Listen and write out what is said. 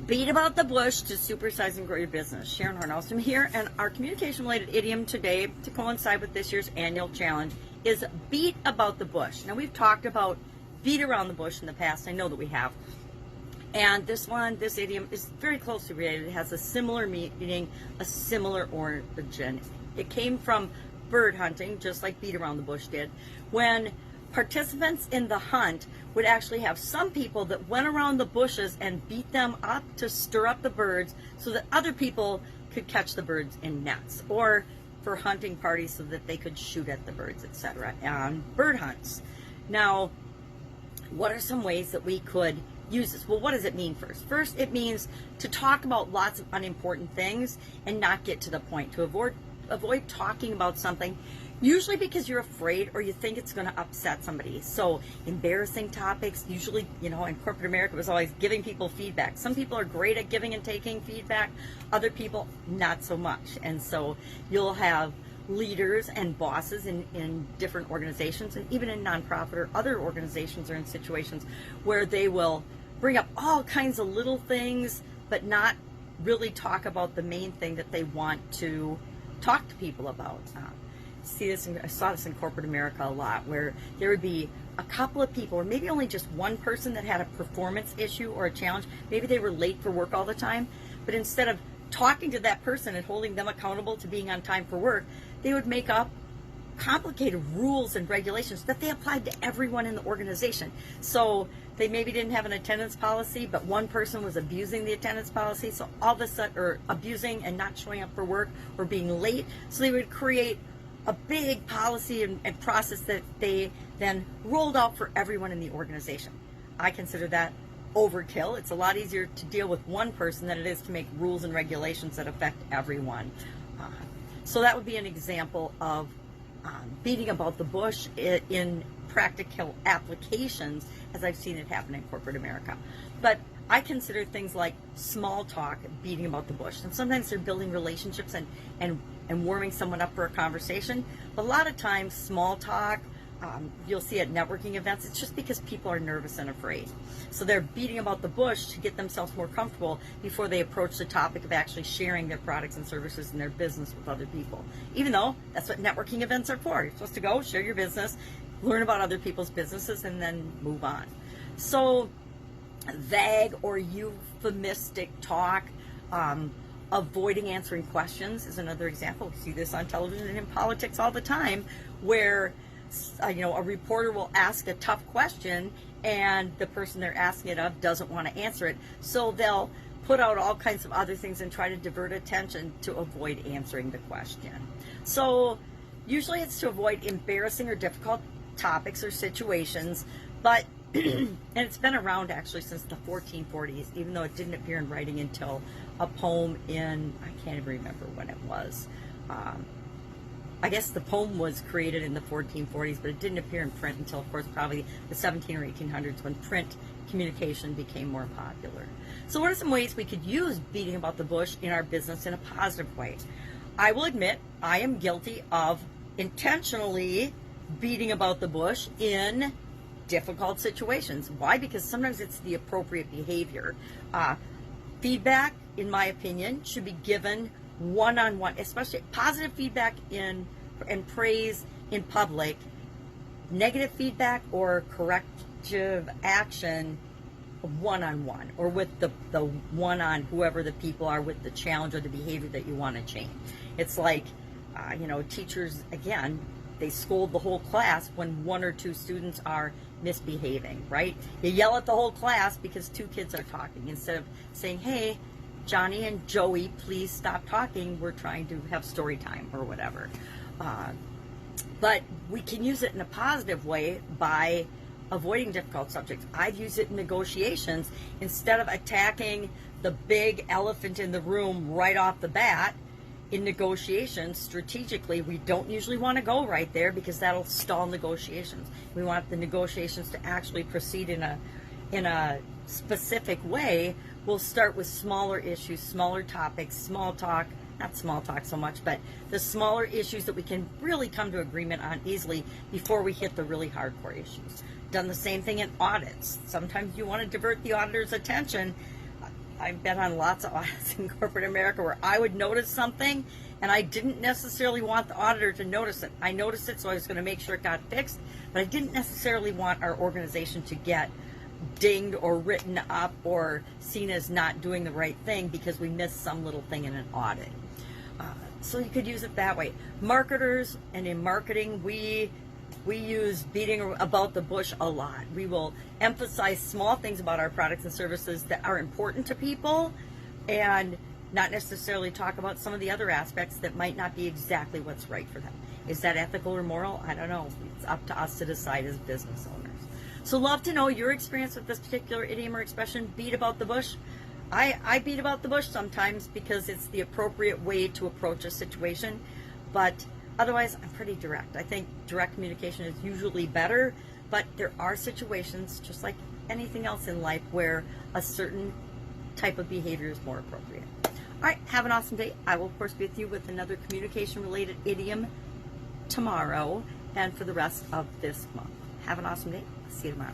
Beat about the bush to supersize and grow your business. Sharon Horne-Ellstrom here, and our communication-related idiom today, to coincide with this year's annual challenge, is beat about the bush. Now, we've talked about beat around the bush in the past. I know that we have. And this idiom is very closely related. It has a similar meaning, a similar origin. It came from bird hunting, just like beat around the bush did, when participants in the hunt would actually have some people that went around the bushes and beat them up to stir up the birds so that other people could catch the birds in nets, or for hunting parties so that they could shoot at the birds, etc., on bird hunts. Now, what are some ways that we could use this? Well, what does it mean first? First, it means to talk about lots of unimportant things and not get to the point, to avoid talking about something, usually because you're afraid or you think it's going to upset somebody. So embarrassing topics, usually, in corporate America, it was always giving people feedback. Some people are great at giving and taking feedback, other people not so much. And so you'll have leaders and bosses in different organizations, and even in nonprofit or other organizations, are in situations where they will bring up all kinds of little things but not really talk about the main thing that they want to talk to people about. I saw this in corporate America a lot, where there would be a couple of people, or maybe only just one person, that had a performance issue or a challenge. Maybe they were late for work all the time, but instead of talking to that person and holding them accountable to being on time for work, they would make up complicated rules and regulations that they applied to everyone in the organization. So they maybe didn't have an attendance policy, but one person was abusing the attendance policy, so all of a sudden, or abusing and not showing up for work or being late. So they would create a big policy and process that they then rolled out for everyone in the organization. I consider that overkill. It's a lot easier to deal with one person than it is to make rules and regulations that affect everyone. So that would be an example of beating about the bush in practical applications, as I've seen it happen in corporate America. But I consider things like small talk beating about the bush. And sometimes they're building relationships and warming someone up for a conversation. But a lot of times, small talk, you'll see at networking events, it's just because people are nervous and afraid. So they're beating about the bush to get themselves more comfortable before they approach the topic of actually sharing their products and services and their business with other people. Even though that's what networking events are for. You're supposed to go, share your business, learn about other people's businesses, and then move on. So vague or euphemistic talk, avoiding answering questions is another example. We see this on television and in politics all the time, where a reporter will ask a tough question and the person they're asking it of doesn't want to answer it, so they'll put out all kinds of other things and try to divert attention to avoid answering the question. So usually it's to avoid embarrassing or difficult topics or situations, but and it's been around actually since the 1440s, even though it didn't appear in writing until a poem in, I can't even remember when it was. I guess the poem was created in the 1440s, but it didn't appear in print until, of course, probably the 17 or 1800s, when print communication became more popular. So what are some ways we could use beating about the bush in our business in a positive way? I will admit I am guilty of intentionally beating about the bush in difficult situations. Why? Because sometimes it's the appropriate behavior. Feedback, in my opinion, should be given one-on-one, especially positive feedback and praise in public. Negative feedback or corrective action one-on-one, or with the one-on whoever the people are with the challenge or the behavior that you want to change. It's like, teachers, again, they scold the whole class when one or two students are misbehaving, right? You yell at the whole class because two kids are talking, instead of saying, hey, Johnny and Joey, please stop talking. We're trying to have story time or whatever. But we can use it in a positive way by avoiding difficult subjects. I'd use it in negotiations. Instead of attacking the big elephant in the room right off the bat, in negotiations, strategically, we don't usually want to go right there because that'll stall negotiations. We want the negotiations to actually proceed in a specific way. We'll start with smaller issues, smaller topics, small talk, not small talk so much, but the smaller issues that we can really come to agreement on easily before we hit the really hardcore issues. Done the same thing in audits. Sometimes you want to divert the auditor's attention I've been on lots of audits in corporate America where I would notice something and I didn't necessarily want the auditor to notice it. I noticed it, so I was going to make sure it got fixed, but I didn't necessarily want our organization to get dinged or written up or seen as not doing the right thing because we missed some little thing in an audit. So you could use it that way. Marketers and in marketing, we use beating about the bush a lot. We will emphasize small things about our products and services that are important to people and not necessarily talk about some of the other aspects that might not be exactly what's right for them. Is that ethical or moral? I don't know. It's up to us to decide as business owners. So love to know your experience with this particular idiom or expression, beat about the bush. I beat about the bush sometimes because it's the appropriate way to approach a situation, but otherwise I'm pretty direct. I think direct communication is usually better, but there are situations, just like anything else in life, where a certain type of behavior is more appropriate. All right, have an awesome day. I will, of course, be with you with another communication-related idiom tomorrow and for the rest of this month. Have an awesome day. See you tomorrow.